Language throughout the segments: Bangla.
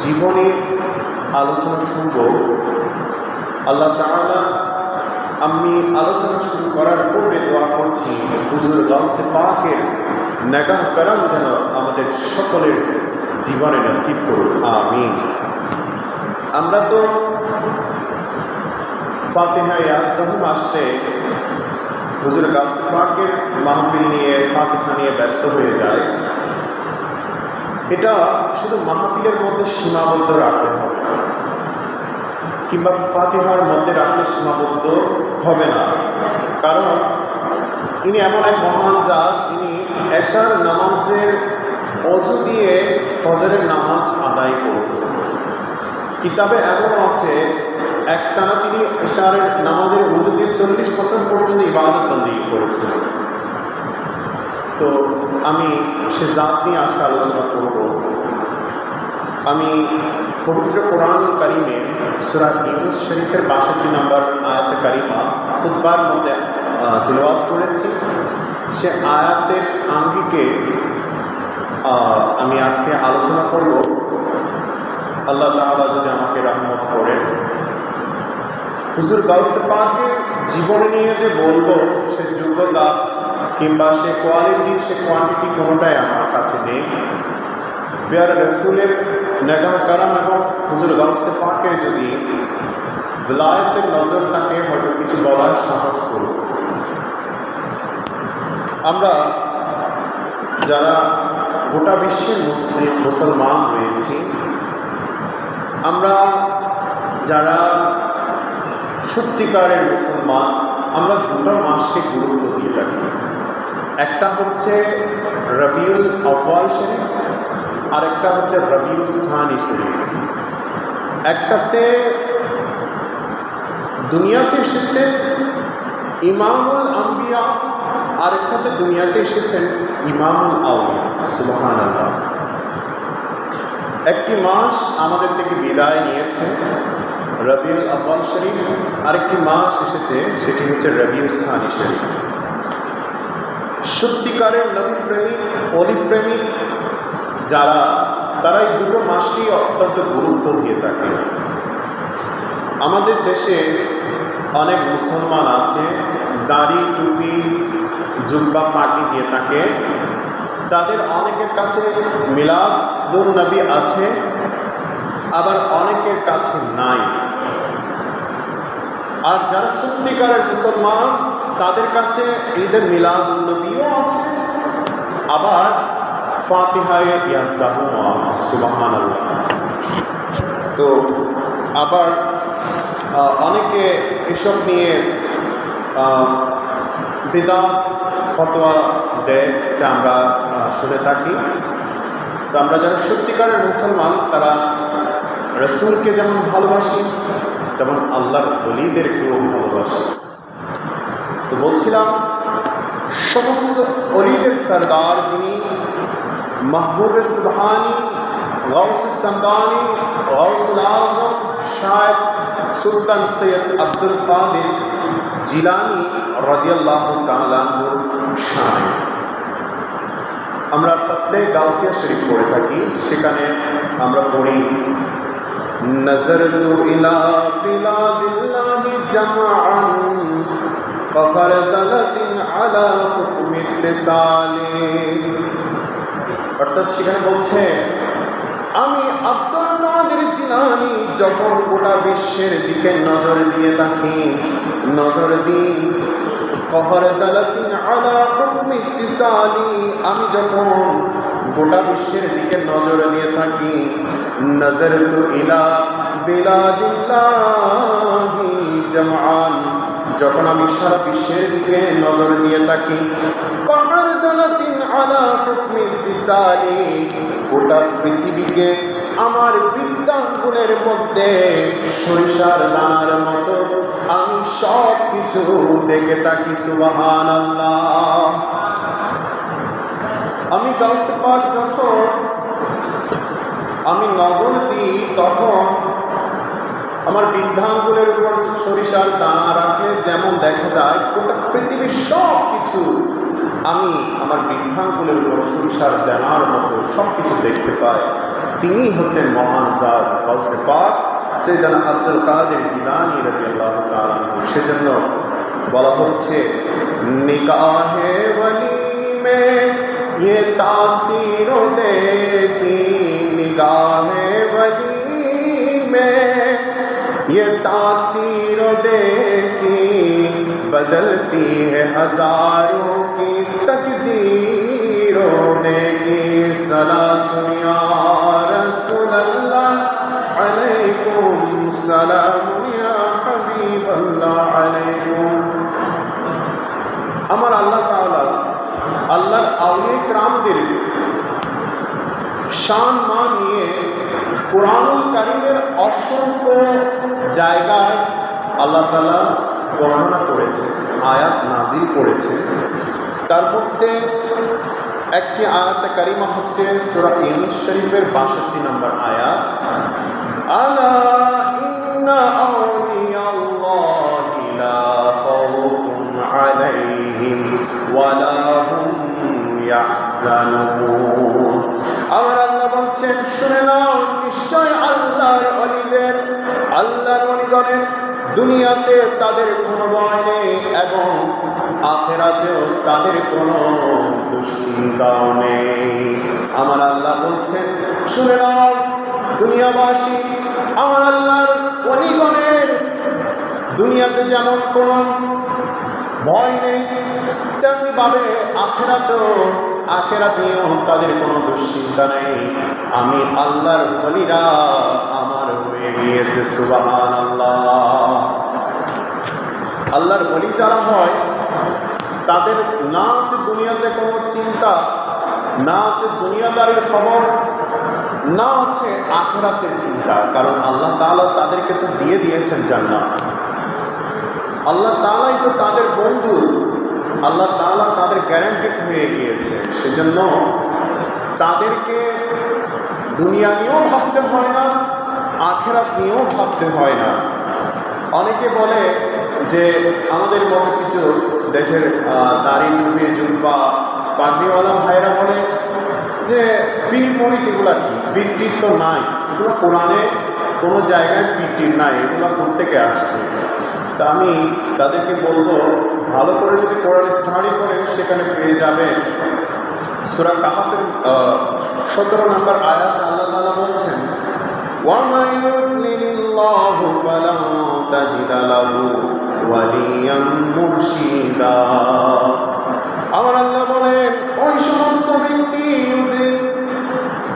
জীবনে আলোচনা শুনব। আল্লাহ তাআলা আমি আলোচনা শুরু করার পূর্বে দোয়া করছি হুজুর গাউসে পাকের নেগাহ করম যেন আমাদের সকলের জীবনে নসিব করুন, আমিন। আমরা তো ফাতিহা ইয়াজদাহুম আসতে হুজুর গাউসে পাকের মাহফিল নিয়ে ফাতিহা নিয়ে ব্যস্ত হয়ে যায়। এটা শুধু মাহফিলের মধ্যে সীমাবদ্ধ রাখলে হবে না, কিংবা ফাতিহার মধ্যে রাখলে সীমাবদ্ধ হবে না, কারণ ইনি এমন এক মহান জাত যিনি এশার নামাজের অজু দিয়ে ফজরের নামাজ আদায় করতেন। কিতাবে এমনও আছে একটানা তিনি এশারের নামাজের অজু দিয়ে 40 বছর পর্যন্ত ইবাদত বন্দেগী করেছিলেন। তো আমি সে জাত নিয়ে আজকে আলোচনা করব। আমি পবিত্র কোরআন কারিমে সূরা ইউনূস শরীফের 62 নম্বর আয়াতে কারিমা খুতবার মধ্যে তিলাওয়াত করেছি। সে আয়াতের আঙ্গিকে আমি আজকে আলোচনা করব। আল্লাহ তাআলা যদি আমাকে রহমত করেন। হুজুর গাউসে পাকের জীবনী নিয়ে যে বলবো সে যোগ্যতা কিংবা সে কোয়ালিটি সে কোয়ান্টিটি কোনোটাই আমার কাছে নেই। পেয়ারা রসুলের নেগাহ করম এবং হুজুর গাউসে পাকের যদি ভিলায়াতের নজর থাকে হয়তো কিছু বলার সাহস করব। আমরা যারা গোটা বিশ্বের মুসলমান রয়েছি, আমরা যারা সত্যিকারের মুসলমান, আমরা দুটো মাসকে গুরুত্ব দিয়ে থাকি। একটা হচ্ছে রবিউল আউয়াল শরীফ, আরেকটা হচ্ছে রবিউল সানি শরীফ। একটাতে দুনিয়াতে এসেছেন ইমামুল আম্বিয়া, আরেকটাতে দুনিয়াতে এসেছেন ইমামুল আউলিয়া। সুবহানাল্লাহ। একটি মাস আমাদের থেকে বিদায় নিয়েছে রবিউল আউয়াল শরীফ, আরেকটি মাস এসেছে সেটি হচ্ছে রবিউল সানি শরীফ। সত্যিকারের নবী প্রেমিক অলি প্রেমিক যারা, তারা এই দুটো মাসকেই অত্যন্ত গুরুত্ব দিয়ে থাকে। আমাদের দেশে অনেক মুসলমান আছে দাড়ি টুপি জুব্বা পাগড়ি দিয়ে থাকে, তাদের অনেকের কাছে মিলাদুন নবী আছে, আবার অনেকের কাছে নাই। আর যারা সত্যিকারের মুসলমান তাদের কাছে ঈদে মিলাদুন নবীও আছে, আবার ফাতিহায়ে ইয়াজদাহুমও আছে। সুবহানাল্লাহ। তো আবার অনেকে এসব নিয়ে বিদআত ফতোয়া দেয়, এটা আমরা শুনে থাকি। তো আমরা যারা সত্যিকারের মুসলমান তারা রসুলকে যেমন ভালোবাসি তেমন আল্লাহর ওলিদেরকেও ভালোবাসি। তো বলছিলাম সমস্ত ওলিদের সরদার যিনি মাহবুবে সুবহানি গাউসে সামদানি গাউসুল আজম শায়খ সুলতান সৈয়দ আব্দুল কাদের জিলানী রাদিয়াল্লাহু তাআলা আনহুর শানে আমরা তাসবিহ গাউসিয়া শরীফ পড়ে থাকি। সেখানে আমরা পড়ি নজরতু ইলা বিলাদিল্লাহি জামআন কফরদালাতিন আলা হুকমি ইত্তিসালি। অর্থাৎ সেখানে বলছে আমি আব্দুল কাদের জিলানী যখন গোটা বিশ্বের দিকে নজর দিয়ে থাকি, নজর দিই কফরদালাতিন আলা হুকমি ইত্তিসালি, আমি যখন গোটা বিশ্বের দিকে নজর দিয়ে থাকি, নজরতু ইলা বিলাদিল্লাহি জামআন, যখন আমি সারা বিশ্বের দিকে নজর দিয়ে থাকি, কফরদালাতিন আলা হুকমি ইত্তিসালি, গোটা পৃথিবীকে আমার বৃত্তাঙ্গুলের মধ্যে সরিষার দানার মতো আমি সব কিছু দেখে থাকি। সুবহানাল্লাহ। আমি গাউসে পাক যখন আমি নজর দিই তখন আমার বৃদ্ধাঙ্গুলের উপর সরিষার দানা রাখলে যেমন দেখা যায় গোটা পৃথিবীর সব কিছু আমি আমার বৃদ্ধাঙ্গুলের উপর সরিষার দানার মতো সব কিছু দেখতে পাই। তিনি হচ্ছেন মহান জাত গাউসে পাক সাইয়েদনা আব্দুল কাদের জিলানী রাদিয়াল্লাহু তাআলা। সেজন্য বলা হচ্ছে নিকাহে ওয়ালি মে ये तासीर देखी निगाहे वली में ये तासीर देखी बदलती है हजारों की तकदीरों देखी सलाम या रसूल अल्लाह अलैकुम सलाम या हबीब अल्लाह अलैकुम। আমার আল্লাহ তাআলা আল্লাহর আউলিয়া কিরামদের শান মান নিয়ে কুরআনুল কারীমের অসংখ্য জায়গায় আল্লাহ তাআলা বর্ণনা করেছে, আয়াত নাজিল করেছে। তার মধ্যে একটি আয়াতে কারিমা হচ্ছে সূরা ইউনূস শরীফের ৬২ নম্বর আয়াত, আলা ইন্না আউলিয়াল্লাহি লা খাউফুন আলাইহিম ওয়ালা হুম ইয়াহজানুন। আমার আল্লাহ বলছেন, শুনে নাও, নিশ্চয় আল্লাহর ওলিগণের দুনিয়াতে তাদের কোনো ভয় নেই এবং আখিরাতেও তাদের কোনো দুশ্চিন্তাও নেই। আমার আল্লাহ বলছেন, শুনে নাও দুনিয়াবাসী, আমার আল্লাহর ওলিগণের দুনিয়াতে যেমন কোনো ভয় নেই, তেমনি ভাবে আখেরাত নিয়েও তাদের কোনো দুশ্চিন্তা নেই। আমি আল্লাহর ওলিরা আমার হয়ে গিয়েছে। সুবহানাল্লাহ। আল্লাহর ওলি যারা হয় তাদের না আছে দুনিয়াতে কোনো চিন্তা, না আছে দুনিয়াদারির খবর, না আছে আখেরাতের চিন্তা। কারণ আল্লাহ তাআলা তাদেরকে তো দিয়ে দিয়েছেন জান্নাত, আল্লাহ তাআলাই তো তাদের বন্ধু, আল্লাহ তাআলা তাদের গ্যারান্টেড হয়ে গিয়েছে। সেজন্য তাদেরকে দুনিয়া নিয়েও ভাবতে হয় না, আখেরাত নিয়েও ভাবতে হয় না। অনেকে বলে যে আমাদের মতো কিছু দেশের দাড়ি টুপি জুব্বা পাগড়িওয়ালা ভাইরা বলে যে পীর মুরিদ এগুলা কি, পীর টির তো নাই, এগুলো কোরআনে কোনো জায়গায় পীর টির নাই, এগুলো কোত্থেকে আসছে। তা আমি তাদেরকে বলবো, ভালো করে যদি কোরআন স্টাডি করেন সেখানে পেয়ে যাবেন সূরা কাহফের ১৭ নম্বর আয়াত আল্লাহ তাআলা বলছেন, ওয়ামান ইউদ্লিলিল্লাহু ফালান তাজিদা লাহু ওয়ালিয়াম মুরশিদা। আমার আল্লাহ বলেন, ওই সমস্ত ব্যক্তি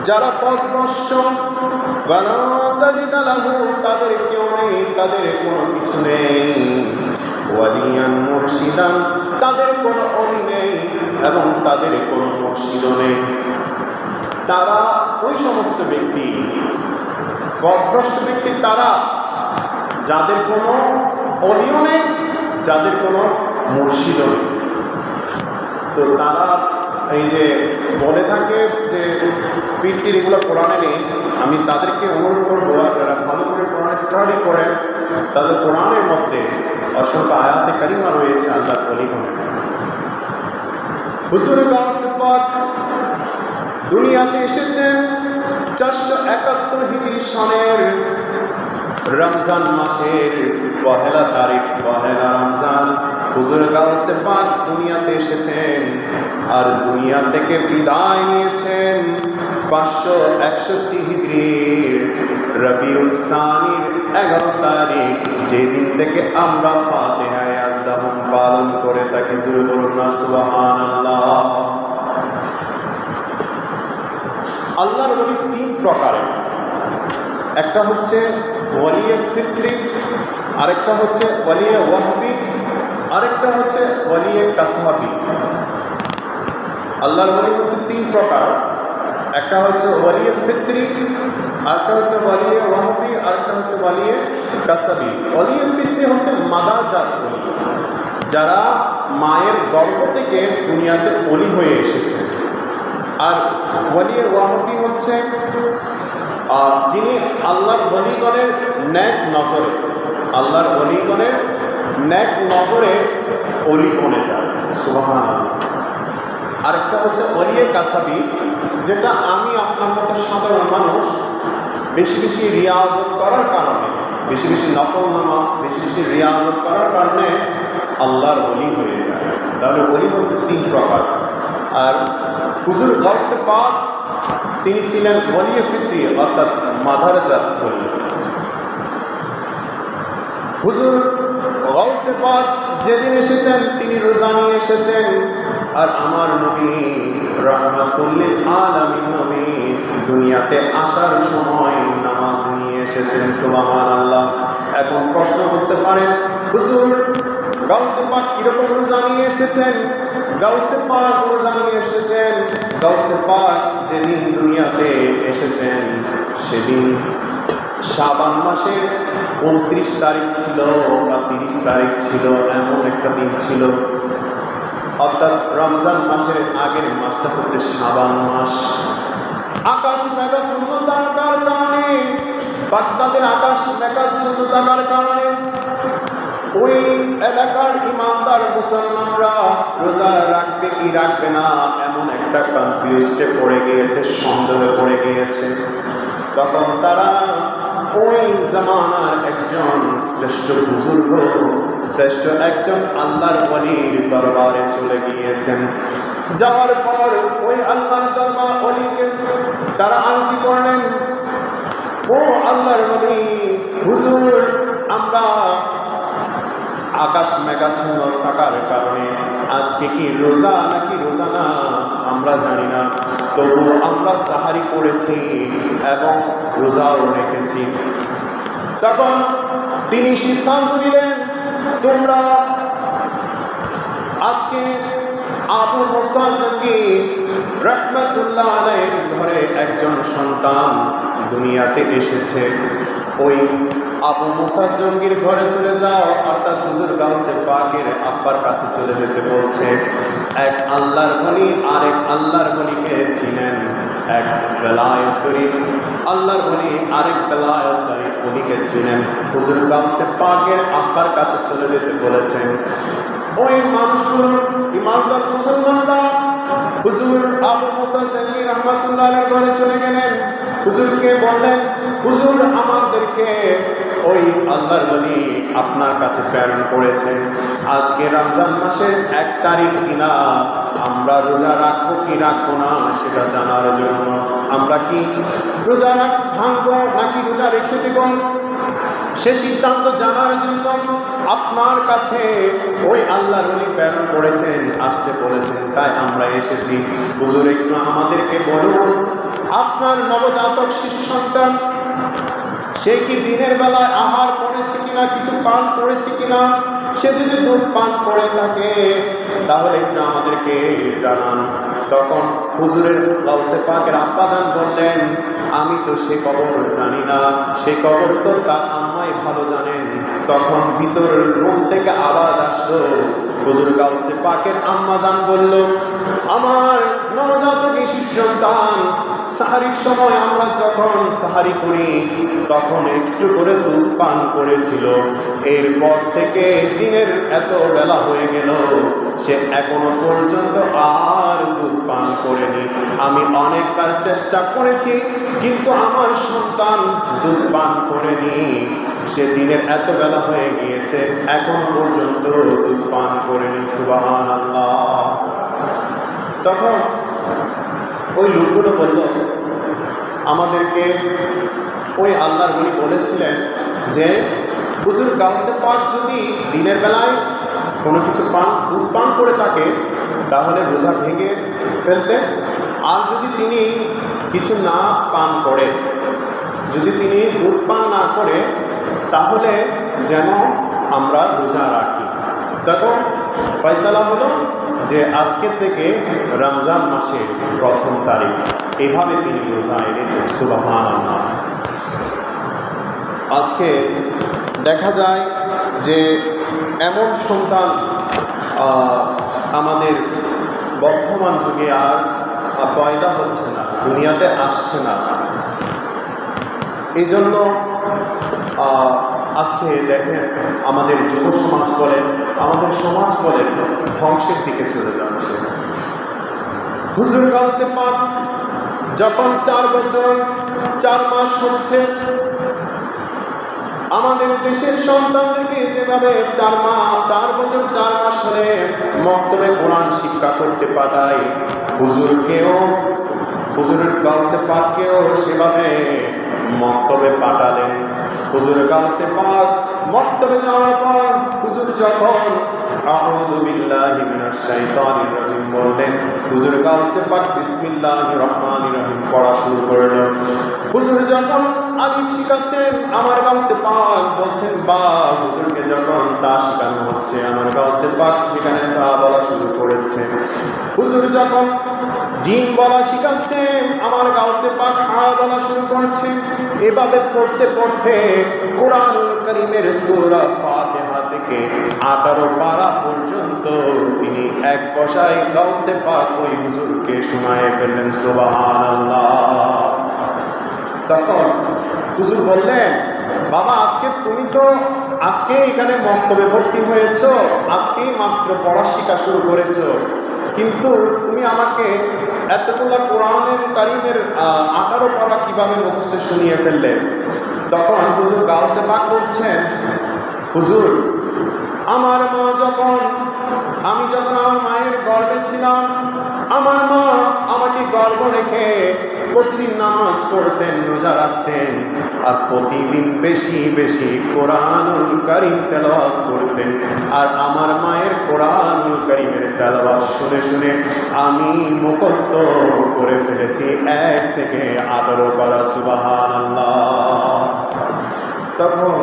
যারা পথভ্রষ্ট, ফালান তাজিদা লাহু, তাদের কেউ নেই, তাদের কোনো কিছু নেই, ওয়ালিয়ান মুরশিদান, তাদের কোনো অলি নেই এবং তাদের কোনো মুর্শিদও নেই। তারা ওই সমস্ত ব্যক্তি, পথভ্রষ্ট ব্যক্তি তারা, যাদের কোনো অলিও নেই, যাদের কোনো মুর্শিদও নেই। তো তারা এই যে বলে থাকে যে পীর এগুলো কোরআনে নেই, আমি তাদেরকে অনুরোধ করবো আপনারা ভালো করে কোরআন স্টাডি করেন। তাদের কোরআনের মধ্যে অসংখ্য আয়াতে কারিমা রয়েছে আল্লাহর ওলিগণের। হুজুর গাউসে পাক দুনিয়াতে এসেছেন 471 হিজরি সনের রমজান মাসের পহেলা তারিখ, পহেলা রমজান হুজুর গাউসে পাক দুনিয়াতে এসেছেন। আর দুনিয়া থেকে বিদায় নিয়েছেন 561 হিজরির রবিউস সানির 11 তারিখ, যেদিন থেকে আমরা ফাতিহায়ে আজদাহুম পালন করে থাকি। জোরে বলুন না সুবহানাল্লাহ। আল্লাহর ওলি 3 প্রকারের, একটা হচ্ছে ওয়ালিয়ে ফিতরি, আরেকটা হচ্ছে ওয়ালিয়ে ওয়াহবি, আরেকটা হচ্ছে ওয়ালিয়ে কাসহাবি। আল্লাহর ওলি হচ্ছে 3 প্রকার, একটা হচ্ছে ওয়ালিয়ে ফিতরি, আরেকটা হচ্ছে ওয়ালিয়ে ওয়াহবি, আরেকটা হচ্ছে ওয়ালিয়ে কাসহাবি। ওয়ালিয়ে ফিতরি হচ্ছে মাদারজাত ওলি, যারা মায়ের গর্ভ থেকে দুনিয়াতে ওলি হয়ে এসেছে। আর ওয়ালিয়ে ওয়াহবি হচ্ছে যিনি আল্লাহর ওলিগণের ন্যাক নজরে, আল্লাহর ওলিগণের ন্যাক নজরে ওলি বনে যায়। সুবহানাল্লাহ। আরেকটা হচ্ছে ওলিয়ে কাসহাবি, যেটা আমি আপনার মতো সাধারণ মানুষ বেশি বেশি রিয়াজত করার কারণে, বেশি বেশি নফল নামাজ, বেশি বেশি রিয়াজত করার কারণে আল্লাহর ওলি হয়ে যায়। তাহলে ওলি হচ্ছে 3 প্রকার। আর হুজুর গাউসে পাক তিনি ছিলেন ওলিয়ে ফিতরি, অর্থাৎ মাদারজাত ওলি। হুজুর গাউসে পাক যেদিন এসেছেন তিনি রোজা নিয়ে এসেছেন, আর আমার নবী রাহমাতুল লিল আলামিন নবী দুনিয়াতে আসার সময় নামাজ নিয়ে এসেছেন। সুবহানাল্লাহ। এখন প্রশ্ন করতে পারেন, হুজুর গাউসে পাক কিরকম রোজা নিয়ে এসেছেন? গাউসে পাক রোজা নিয়ে এসেছেন, গাউসে পাক যেদিন দুনিয়াতে এসেছেন সেদিন শাবান মাসের 29 তারিখ ছিল বা 30 তারিখ ছিল, এমন একটা দিন ছিল। অর্থাৎ রমজান মাসের আগের মাসটা হচ্ছে শাবান মাস। আকাশ মেঘাচ্ছন্ন থাকার কারণে, বাগদাদের আকাশ মেঘাচ্ছন্ন থাকার কারণে ওই এলাকার ইমানদার মুসলমানরা রোজা রাখবে কি রাখবে না এমন একটা কনফিউজডে পড়ে গিয়েছে, সন্দেহে পড়ে গিয়েছে। তখন তারা ওই জামানার একজন শ্রেষ্ঠ বুজুর্গ, শ্রেষ্ঠ একজন আল্লাহর ওলির দরবারে চলে গিয়েছেন। যাওয়ার পর ওই আল্লাহর দরবার ওলিকে তারা আরজি করলেন, ও আল্লাহর ওলি হুজুর, আমরা আকাশ মেঘাচ্ছন্ন থাকার কারণে আজকে কি রোজা নাকি রোজা না আমরা জানি না, তবু আমরা সাহারি করেছি এবং রোজাও রেখেছি। তখন তিনি সিদ্ধান্ত দিলেন, তোমরা আজকে আবু মুসা জঙ্গি রাহমাতুল্লাহ আলাইহির ঘরে একজন সন্তান দুনিয়াতে এসেছে, ওই আবু মুসা জঙ্গির ঘরে চলে যাও। অর্থাৎ হুজুর গাউসে পাকের আব্বার কাছে চলে যেতে বলছে। এক আল্লাহর ওলি আরেক আল্লাহর ওলিকে চিনেন, এক বেলায়েতী আল্লাহর ওলি আরেক বেলায়েতী ওলিকে চিনেন। হুজুর গাউসে পাকের আব্বার কাছে চলে যেতে বলেছেন। ওই মানুষগুলো ইমানদার মুসলমানরা হুজুর আবু মুসা জঙ্গি রাহমাতুল্লাহ আলাইহির ঘরে চলে গেলেন। হুজুরকে বললেন, হুজুর আমাদেরকে ওই আল্লাহর ওলি আপনার কাছে প্রেরণ করেছেন, আজকে রমজান মাসের 1 তারিখ কিনা আমরা রোজা রাখবো কি রাখবো না সেটা জানার জন্য। আমরা কি রোজা ভাঙবো নাকি রোজা রেখে দেব সে সিদ্ধান্ত জানার জন্য আপনার কাছে ওই আল্লাহর ওলি প্রেরণ করেছেন, আসতে বলেছেন, তাই আমরা এসেছি। হুজুর একটু আমাদেরকে বলুন, আপনার নবজাতক শিশু সন্তান সে কি দিনের বেলায় আহার করেছে কিনা, কিছু পান করেছে কিনা? সে যদি দুধ পান করে থাকে তাহলে একটু আমাদেরকে জানান। তখন হুজুরের গাউসে পাকের আব্বাজান বললেন, আমি তো সে খবর জানি না, সে খবর তো তার আম্মাই ভালো জানেন। তখন ভিতরের রুম থেকে আওয়াজ আসলো, হুজুর গাউসে পাকের আম্মাজান বলল, আমার নবজাতক শিশু সন্তান সাহারির সময় আমরা যখন সাহারি করি তখন একটু করে দুধ পান করেছিল, এরপর থেকে দিনের এত বেলা হয়ে গেল সে এখনো পর্যন্ত আর দুধ পান করেনি। আমি অনেকবার চেষ্টা করেছি কিন্তু আমার সন্তান দুধ পান করেনি, সে দিনের এত বেলা হয়ে গিয়েছে এখন পর্যন্ত দুধ পান করেনি। সুবহানাল্লাহ। তখন ওই লোকগুলো বলল, আমাদেরকে ওই আল্লাহর ওলি বলেছিলেন যে হুজুর গাউসে পাক যদি দিনের বেলায় কোনো কিছু দুধ পান করে থাকে তাহলে রোজা ভেঙে ফেলতে, আর যদি তিনি কিছু না পান করে, যদি তিনি দুধ পান না করে তাহলে যেন আমরা রোজা রাখি। তখন ফয়সালা হলো যে আজকের থেকে রমজান মাসের 1ম তারিখ, এভাবে তিনি রোজা এনেছেন। সুবহানাল্লাহ। আজকে দেখা যায় যে এমন সন্তান আমাদের বর্তমান যুগে আর পয়দা হচ্ছে না, দুনিয়াতে আসছে না। এই জন্য আজকে দেখেন আমাদের যুব সমাজ বলেন, আমাদের সমাজ বলেন ধ্বংসের দিকে চলে যাচ্ছে। হুজুর গাউসে পাক যখন 4 বছর 4 মাস হচ্ছে, আমাদের দেশের সন্তানদেরকে যেভাবে 4 বছর 4 মাস হলে মক্তবে কোরআন শিক্ষা করতে পাঠায়, হুজুরের গাউসে পাককেও সেভাবে মক্তবে পাঠালেন। হুজুর গাউসে পাক মক্তবে যাওয়ার পর হুজুর যখন আউযু বিল্লাহি মিনাশ শাইতানির রাজিম বললেন, হুজুর গাউসে পাক বিসমিল্লাহির রহমানির রহিম পড়া শুরু করলেন। হুজুর যখন আলিফ শিখাচ্ছেন, আমার গাউসে পাক বলছেন বা, হুজুরকে যখন তা শেখানো হচ্ছে, আমার গাউসে পাক সেখানে তা বলা শুরু করেছে। হুজুর যখন জিম বলা শিখাচ্ছেন, আমার গাউসে পাক হা বলা শুরু করছে। এভাবে পড়তে পড়তে কোরআনুল কারীমের সূরা ফাতিহা থেকে 18 পারা পর্যন্ত তিনি এক বসায় গাউসে পাক ওই হুজুরকে শোনায় ফেললেন। সুবহানাল্লাহ। তখন হুজুর বললেন, বাবা তুমি তো আজকে এখানে মক্তবে ভর্তি হয়েছ, আজকেই মাত্র পড়া শিখা শুরু করেছ, কিন্তু তুমি আমাকে এতগুলো কোরআনের কারীমের 18 পারা কিভাবে মুখস্থ শুনিয়ে ফেললে? তখন হুজুর গাউসে পাক বলছেন, হুজুর আমি যখন আমার মায়ের গর্ভে ছিলাম, আমার মা আমাকে গর্ভ রেখে প্রতিদিন নামাজ পড়তেন, রোজা রাখতেন, আর প্রতিদিন বেশি বেশি কোরআনুল কারীম তেলাওয়াত করতেন। আর আমার মায়ের কোরআনুল কারীমের তেলাওয়াত শুনে শুনে আমি মুখস্থ করে ফেলেছি 1 থেকে 18 পারা। সুবহানাল্লাহ। তখন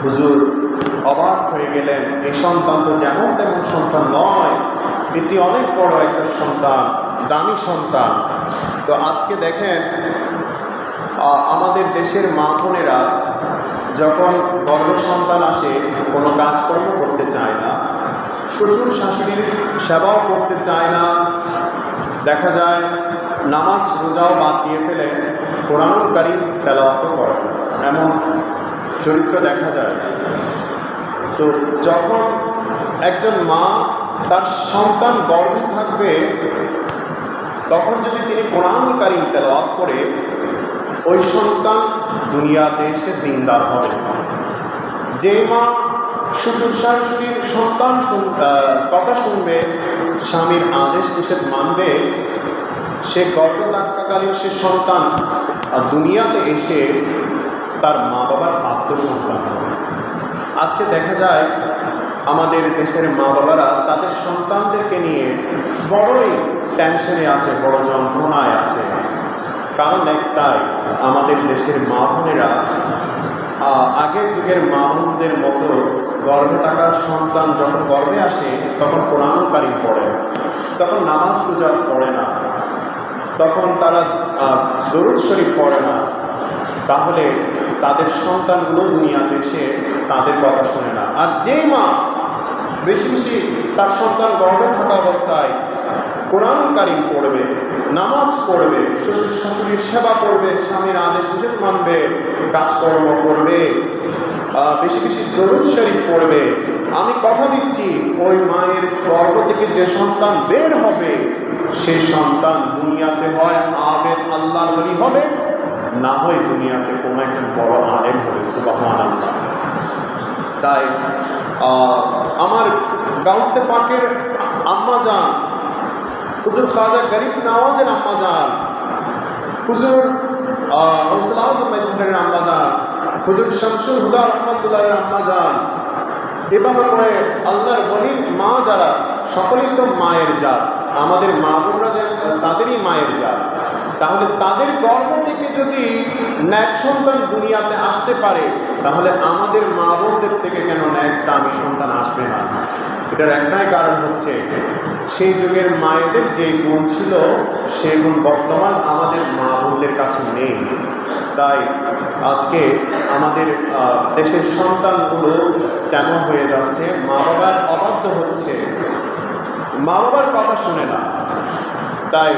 হুজুর অবাক হয়ে গেলেন, এই সন্তান তো যেমন তেমন সন্তান নয়, এটি অনেক বড় একটা সন্তান, দামি সন্তান। তো আজকে দেখেন, আমাদের দেশের মা বোনেরা যখন গর্ভ সন্তান আসে, কোনো কাজকর্ম করতে চায় না, শ্বশুর শাশুড়ির সেবাও করতে চায় না, দেখা যায় নামাজ রোজাও বাদ দিয়ে ফেলে, কোরআনুল কারীম তেলাওয়াতও করে না, এমন চরিত্র দেখা যায়। তো যখন একজন মা তার সন্তান গর্ভে থাকবে, তখন যদি তিনি কোরআনুল কারীম তেলাওয়াত করে, ওই সন্তান দুনিয়াতে এসে দিনদার হবে। যে মা শ্বশুর শাশুড়ির সন্তান কথা শুনবে, স্বামীর আদেশ নিষেধ মানবে, সে গর্ভে থাকাকালীন সে সন্তান দুনিয়াতে এসে তার মা বাবার বাধ্য সন্তান হবে। আজকে দেখা যায় আমাদের দেশের মা বাবারা তাদের সন্তানদেরকে নিয়ে বড়ই টেনশনে আছে, বড় যন্ত্রণায় আছে। কারণ একটাই, আমাদের দেশের মা বোনেরা আগের যুগের মা বোনদের মতো গর্ভে থাকা সন্তান যখন গর্ভে আসে তখন কোরআনুল কারীম পড়ে, তখন নামাজ রোজা পড়ে না, তখন তারা দরুদ শরীফ পড়ে না। তাহলে তাদের সন্তানগুলো দুনিয়াতে এসে তাদের কথা শোনে না। আর যেই মা বেশি বেশি তার সন্তান গর্ভে থাকা অবস্থায় কোরআনুল কারীম পড়বে, নামাজ পড়বে, শ্বশুর শাশুড়ির সেবা করবে, স্বামীর আদেশ নিষেধ মানবে, কাজকর্ম করবে, বেশি বেশি দরুদ শরীফ পড়বে, আমি কথা দিচ্ছি ওই মায়ের গর্ভ থেকে যে সন্তান বের হবে, সেই সন্তান দুনিয়াতে হয় আবেদ আল্লাহর ওলি হবে, না হয় দুনিয়াতে কোনো একজন বড় আলেম হবে। সুবহানাল্লাহ। তাই আমার গাউসে পাকের আম্মা যান, হুজুর খাজা গরিব নওয়াজের আম্মা যান, হুজুর গৌসুল আজম মাইজভান্ডারের আম্মা যান, হুজুর শামসুল হুদা রহমাতুল্লাহের আম্মা যান, এভাবে করে আল্লাহর ওলির মা যারা, সকলেই তো মায়ের জাত, আমাদের মা বোনরা যে তাদেরই মায়ের জাত। তাহলে তাদের গর্ভ থেকে যদি ন্যাক সন্তান দুনিয়াতে আসতে পারে, তাহলে আমাদের মা বোনদের থেকে কেন ন্যাক দামি সন্তান আসবে না? এটার একটাই কারণ হচ্ছে, সেই যুগের মায়েদের যে গুণ ছিল, সেই গুণ বর্তমান আমাদের মা বোনদের কাছে নেই। তাই আজকে আমাদের দেশের সন্তানগুলো তেমন হয়ে যাচ্ছে, মা বাবার অবাধ্য হচ্ছে, মা বাবার কথা শুনে না। তাই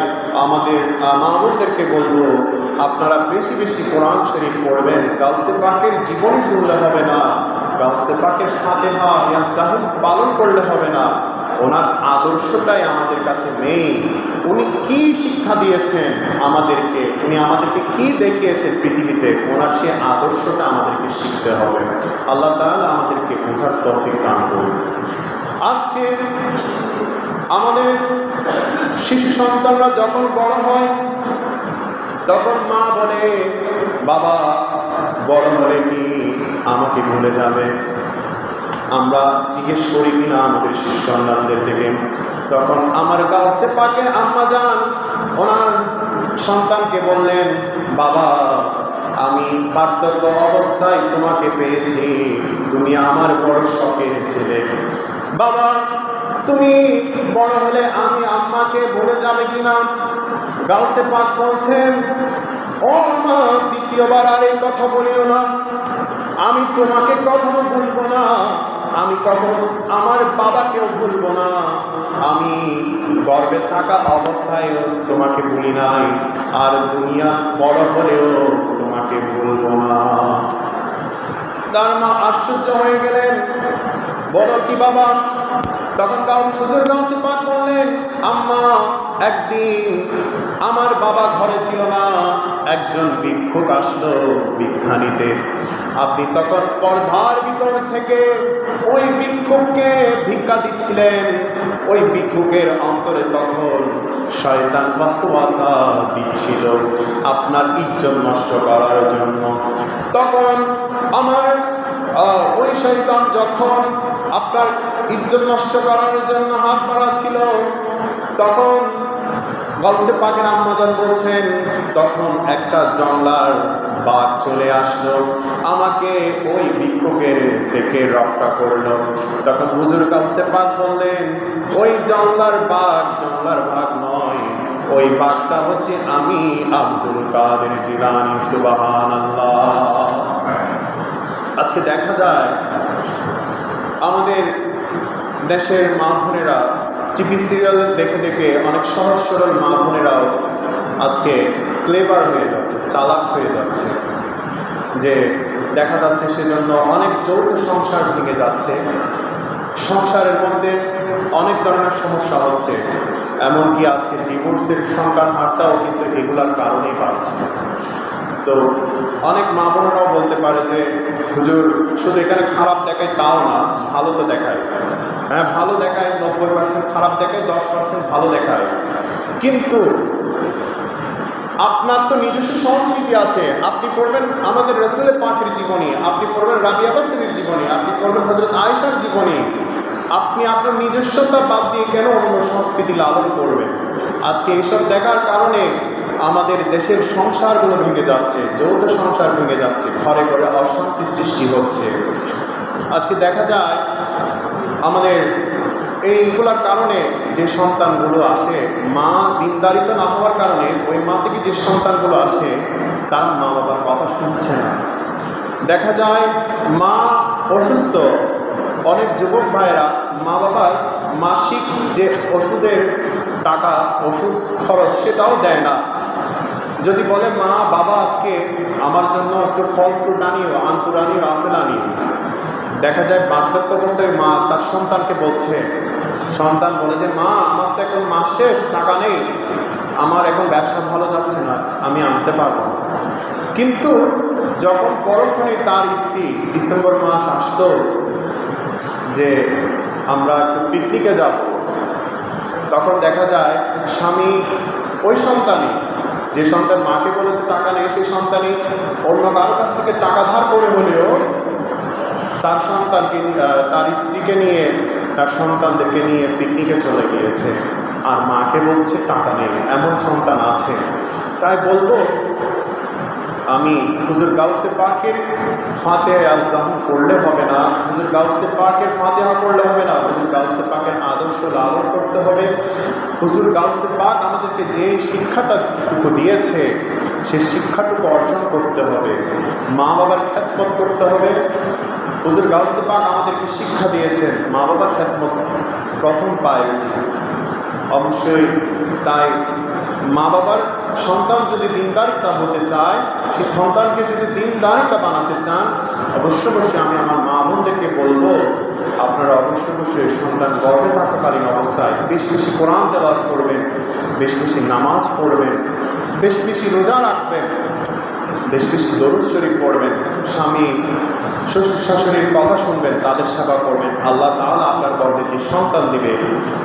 আমাদের মা বোনদেরকে বলবো, আপনারা বেশি বেশি কোরআন শরীফ পড়বেন। গাউসে পাকের জীবনী শুনলে হবে না, গাউসে পাকের ফাতিহা ইয়াজদাহুম পালন করলে হবে না, ওনার আদর্শটাই আমাদের কাছে মেইন। উনি কি শিক্ষা দিয়েছেন আমাদেরকে, উনি আমাদেরকে কি দেখিয়েছেন পৃথিবীতে, ওনার সে আদর্শটা আমাদেরকে শিখতে হবে। আল্লাহ তাআলা আমাদেরকে বোঝার তৌফিক দান করুন। আজকে আমাদের শিশু সন্তানরা যখন বড় হয় তখন মা বলে, বাবা বড় হলে কি আমাকে ভুলে যাবে? আমরা জিজ্ঞেস করি কিনা আমাদের শিশু সন্তানদের থেকে? তখন আমার গাউসে পাকের আম্মা জান ওনার সন্তানকে বললেন, বাবা আমি বার্ধক্য অবস্থায় তোমাকে পেয়েছি, তুমি আমার বড় শখের ছেলে। বাবা তুমি বড় হলে আমি আম্মাকে ভুলে যাবে কিনা? গাউসে পাক বলছেন, ও মা দ্বিতীয়বার আর এই কথা বলিও না, আমি তোমাকে কখনো ভুলবো না, আমি কখনো আমার বাবাকেও ভুলবো না, আমি গর্বে থাকা অবস্থায়ও তোমাকে ভুলি নাই, আর দুনিয়া বড় হলেও তোমাকে ভুলবো না। তার মা আশ্চর্য হয়ে গেলেন, বলো কি বাবা? তখন হুজুর গাউসে পাক বললেন, আম্মা একদিন আমার বাবা ঘরে ছিল না, একজন ভিক্ষুক আসলো ভিক্ষা নিতে। আপনি তখন পর্দার ভিতর থেকে ওই ভিক্ষুককে ভিক্ষা দিচ্ছিলেন। ওই ভিক্ষুকের অন্তরে তখন শয়তান ওয়াসওয়াসা দিচ্ছিল আপনার ইজ্জত নষ্ট করার জন্য। তখন আমার ওই শয়তান যখন আপনার ইজ্জত নষ্ট করার জন্য হাত বাড়াচ্ছিল, তখন গাউসে পাকের আম্মাজান বলছেন, তখন একটা জংলার বাঘ চলে আসলো, আমাকে ওই ভিক্ষুকের থেকে রক্ষা করলো। তখন হুজুর গাউসে পাক বললেন, ওই জংলার বাঘ নয়, ওই বাঘটা হচ্ছে আমি আব্দুল কাদের জিলানী। সুবহানাল্লাহ। আজকে দেখা যায় আমাদের দেশের মা বোনেরা টিভি সিরিয়াল দেখে দেখে অনেক সহজ সরল মা বোনেরাও আজকে ক্লেভার হয়ে যাচ্ছে, চালাক হয়ে যাচ্ছে, যে দেখা যাচ্ছে সেজন্য অনেক যৌথ সংসার ভেঙে যাচ্ছে, সংসারের মধ্যে অনেক ধরনের সমস্যা হচ্ছে, এমনকি আজকে ডিভোর্সের সংখ্যার হারটাও কিন্তু এগুলার কারণেই বাড়ছে। তো অনেক মা বোনেরাও বলতে পারে যে হুজুর শুধু এখানে খারাপ দেখায় তাও না, ভালো তো দেখায়। হ্যাঁ ভালো দেখায়, 90% খারাপ দেখায়, 10% ভালো দেখায়। কিন্তু আপনার তো নিজস্ব সংস্কৃতি আছে, আপনি পড়বেন আমাদের রাসূল পাকের জীবনী, আপনি পড়বেন রাবিয়া বাসরীর জীবনী, আপনি পড়বেন হযরত আয়েশার জীবনী। আপনি আপনার নিজস্বতা বাদ দিয়ে কেন অন্য সংস্কৃতি লালন করবেন? আজকে এইসব দেখার কারণে আমাদের দেশের সংসারগুলো ভেঙে যাচ্ছে, যৌথ সংসার ভেঙে যাচ্ছে, ঘরে ঘরে অশান্তি সৃষ্টি হচ্ছে। আজকে দেখা যায় আমাদের এইগুলোর কারণে যে সন্তানগুলো আসে, মা দিনদারিত না হওয়ার কারণে ওই মা থেকে যে সন্তানগুলো আসে তারা মা বাবার কথা শুনছে না। দেখা যায় মা অসুস্থ, অনেক যুবক ভাইয়েরা মা বাবার মাসিক যে ওষুধের টাকা, ওষুধ খরচ সেটাও দেয় না। যদি বলে মা বাবা আজকে আমার জন্য একটু ফল ফ্রুট আনিও, আঙ্কুর আনিও, আপেল আনিও, দেখা যায় বার্ধক্য অবস্থায় মা তার সন্তানকে বলছে, সন্তান বলে যে মা আমার তো এখন মাস শেষ, টাকা নেই, আমার এখন ব্যবসা ভালো যাচ্ছে না, আমি আনতে পারবো না। কিন্তু যখন পরক্ষণে তার স্ত্রী ডিসেম্বর মাস আসতো যে আমরা একটু পিকনিকে যাব, তখন দেখা যায় স্বামী ওই সন্তানই, যে সন্তান মাকে বলেছে টাকা নেই, সেই সন্তানই অন্য কারোর কাছ থেকে টাকা ধার করে হলেও তার সন্তানকে, তার স্ত্রীকে নিয়ে, তার সন্তানদেরকে নিয়ে পিকনিকে চলে গিয়েছে, আর মাকে বলছে টাকা নেই। এমন সন্তান আছে। তাই বলবো, আমি হুজুর গাউসে পাকের ফাতিহা আজদাহন করলে হবে না, হুজুর গাউসে পাকের ফাতিহা করলে হবে না, হুজুর গাউসে পাকের আদর্শ লালন করতে হবে। হুজুর গাউসে পাক আমাদেরকে যে শিক্ষাটাটুকু দিয়েছে সেই শিক্ষাটুকু অর্জন করতে হবে, মা বাবার খেদমত করতে হবে। হুজুর গাউসে পাক আমাদেরকে শিক্ষা দিয়েছেন মা বাবার খেদমত প্রথম প্রায়োরিটি অবশ্যই। তাই মা বাবার সন্তান যদি দিনদারিতা হতে চায়, সেই সন্তানকে যদি দিনদারিতা বানাতে চান, অবশ্যই আমি আমার মা বোনদেরকে বলবো, আপনারা অবশ্যই সন্তান গর্ভে থাকাকালীন অবস্থায় বেশি বেশি কোরআন তেলাওয়াত করবেন, বেশি বেশি নামাজ পড়বেন, বেশি বেশি রোজা রাখবেন, বেশি বেশি দরুদ শরীফ পড়বেন, স্বামী শ্বশুর শাশুড়ির কথা শুনবেন, তাদের সেবা করবেন। আল্লাহ তাআলা আপনার গর্ভে যে সন্তান দিবে,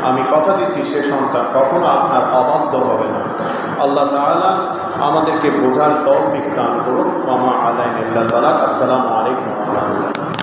আমি কথা দিচ্ছি সে সন্তান কখনো আপনার অবাধ্য হবে না। আল্লাহ তাআলা আমাদেরকে বোঝার তৌফিক দান করুন। ওয়া মা আলাইনা ইল্লাল বালাগ। আসসালামু আলাইকুম ওয়া রাহমাতুল্লাহ।